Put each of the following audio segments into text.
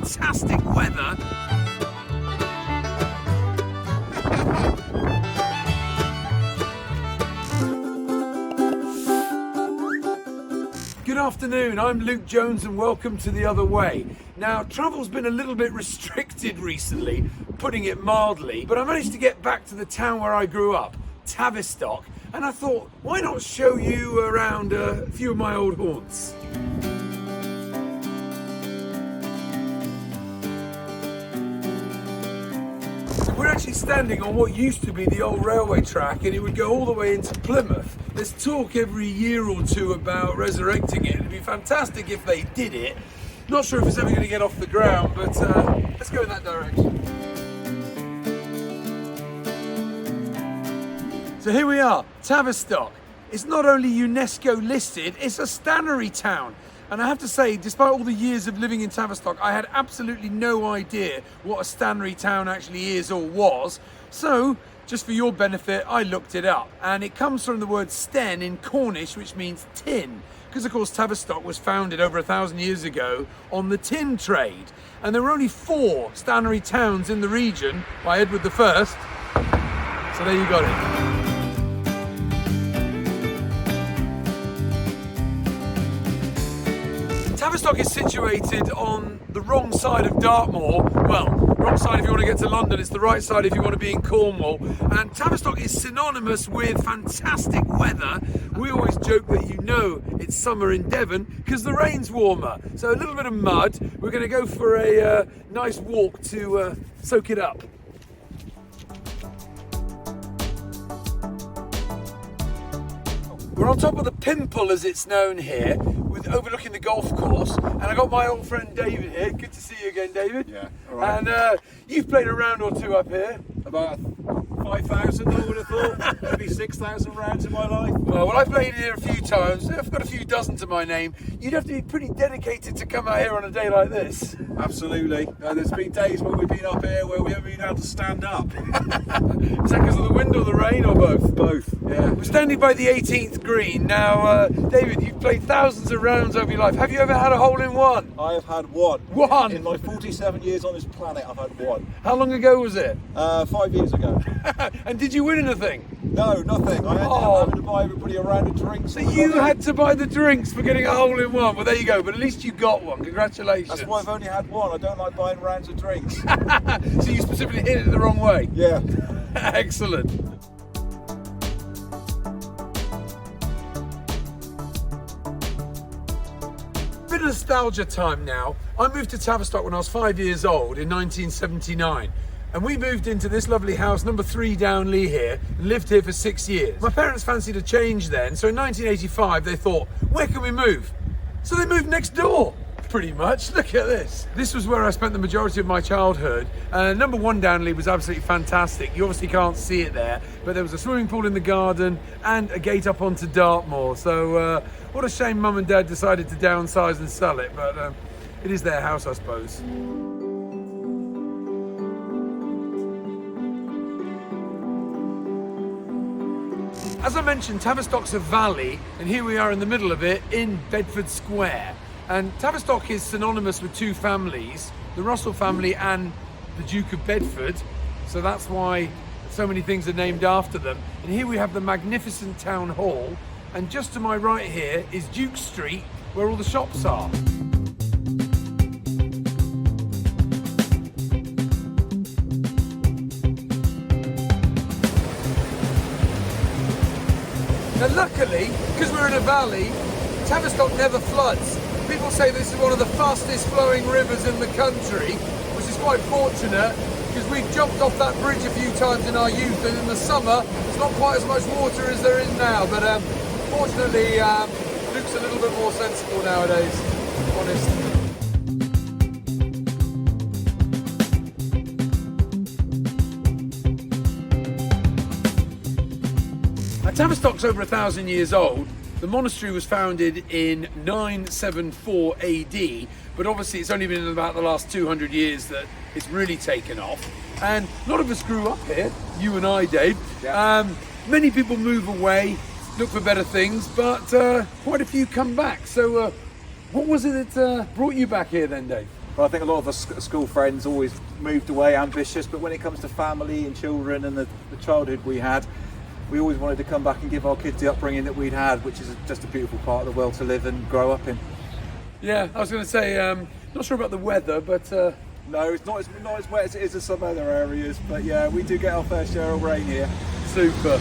fantastic weather. Good afternoon, I'm Luke Jones and welcome to The Other Way. Now, travel's been a little bit restricted recently, putting it mildly, but I managed to get back to the town where I grew up, Tavistock, and I thought, why not show you around a few of my old haunts? We're actually standing on what used to be the old railway track, and it would go all the way into Plymouth. There's talk every year or two about resurrecting it. It'd be fantastic if they did it. Not sure if it's ever going to get off the ground, but let's go in that direction. So here we are, Tavistock. It's not only UNESCO listed, it's a stannery town. And I have to say, despite all the years of living in Tavistock, I had absolutely no idea what a stannery town actually is or was. So, just for your benefit, I looked it up. And it comes from the word sten in Cornish, which means tin. Because of course Tavistock was founded over 1,000 years ago on the tin trade. And there were only 4 stannery towns in the region by Edward I. So there you got it. Tavistock is situated on the wrong side of Dartmoor. Well, wrong side if you want to get to London, it's the right side if you want to be in Cornwall. And Tavistock is synonymous with fantastic weather. We always joke that you know it's summer in Devon because the rain's warmer. So a little bit of mud. We're going to go for a nice walk to soak it up. We're on top of the Pimple, as it's known here, with overlooking the golf course, and I got my old friend David here. Good to see you again, David. Yeah, all right. And you've played a round or two up here. About 5,000, I would have thought. Maybe 6,000 rounds in my life. Well, I've played here a few times. I've got a few dozen to my name. You'd have to be pretty dedicated to come out here on a day like this. Absolutely. There's been days when we've been up here where we haven't been able to stand up. Is that because of the wind or the rain or both? Both, yeah. We're standing by the 18th green. Now, David, you've played thousands of rounds over your life. Have you ever had a hole-in-one? I have had one. One? In my 47 years on this planet, I've had one. How long ago was it? 5 years ago. And did you win anything? No, nothing. I ended up having to buy everybody a round of drinks. So you had to buy the drinks for getting a hole-in-one. Well, there you go. But at least you got one. Congratulations. That's why I've only had one. I don't like buying rounds of drinks. So you specifically hit it the wrong way? Yeah. Excellent. Bit of nostalgia time now. I moved to Tavistock when I was 5 years old in 1979. And we moved into this lovely house, number 3 down Lee here, and lived here for 6 years. My parents fancied a change then, so in 1985 they thought, where can we move? So they moved next door, pretty much. Look at this. This was where I spent the majority of my childhood. Number 1 down Lee was absolutely fantastic. You obviously can't see it there, but there was a swimming pool in the garden and a gate up onto Dartmoor. So what a shame Mum and Dad decided to downsize and sell it, but it is their house, I suppose. As I mentioned, Tavistock's a valley, and here we are in the middle of it in Bedford Square. And Tavistock is synonymous with 2 families, the Russell family and the Duke of Bedford. So that's why so many things are named after them. And here we have the magnificent town hall. And just to my right here is Duke Street, where all the shops are. Now luckily, because we're in a valley, Tavistock never floods. People say this is one of the fastest flowing rivers in the country, which is quite fortunate because we've jumped off that bridge a few times in our youth, and in the summer there's not quite as much water as there is now, but fortunately Luke's a little bit more sensible nowadays, to be honest. Tavistock's over 1,000 years old. The monastery was founded in 974 AD, but obviously it's only been in about the last 200 years that it's really taken off. And a lot of us grew up here, you and I, Dave. Yeah. Many people move away, look for better things, but quite a few come back. So what was it that brought you back here then, Dave? But I think a lot of us school friends always moved away ambitious, but when it comes to family and children and the childhood we had, we always wanted to come back and give our kids the upbringing that we'd had, which is just a beautiful part of the world to live and grow up in. Yeah, I was going to say, not sure about the weather, but No, it's not as wet as it is in some other areas, but yeah, we do get our fair share of rain here. super.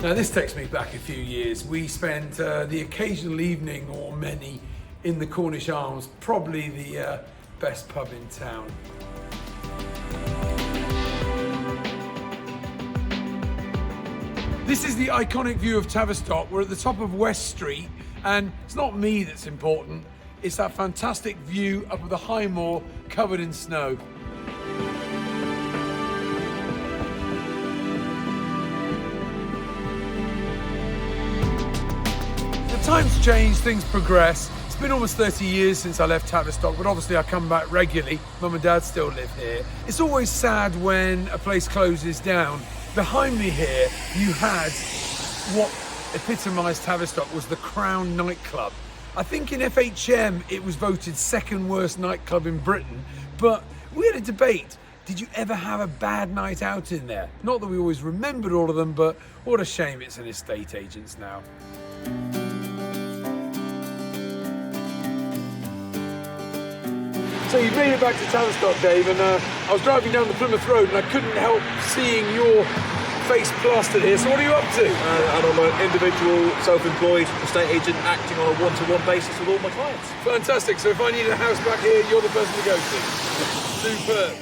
Now this takes me back a few years. We spent the occasional evening or many in the Cornish Arms, probably the best pub in town. This is the iconic view of Tavistock. We're at the top of West Street, and it's not me that's important, it's that fantastic view up of the high moor covered in snow. Times change, things progress. It's been almost 30 years since I left Tavistock, but obviously I come back regularly. Mum and Dad still live here. It's always sad when a place closes down. Behind me here, you had what epitomised Tavistock was the Crown nightclub. I think in FHM it was voted second worst nightclub in Britain, but we had a debate. Did you ever have a bad night out in there? Not that we always remembered all of them, but what a shame it's an estate agent's now. So you've made it back to Tavistock, Dave, and I was driving down the Plymouth Road and I couldn't help seeing your face plastered here. So what are you up to? And I'm an individual, self-employed estate agent acting on a one-to-one basis with all my clients. Fantastic. So if I need a house back here, you're the person to go to. Superb.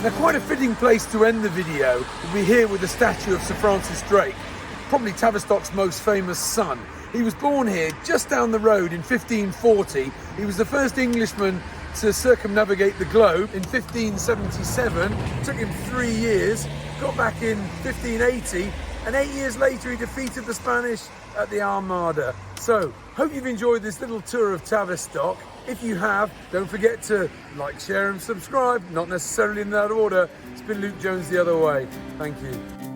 Now, quite a fitting place to end the video will be here with the statue of Sir Francis Drake, probably Tavistock's most famous son. He was born here just down the road in 1540. He was the first Englishman to circumnavigate the globe in 1577. It took him 3 years, got back in 1580, and 8 years later he defeated the Spanish at the Armada. So, hope you've enjoyed this little tour of Tavistock. If you have, don't forget to like, share and subscribe, not necessarily in that order. It's been Luke Jones the other way. Thank you.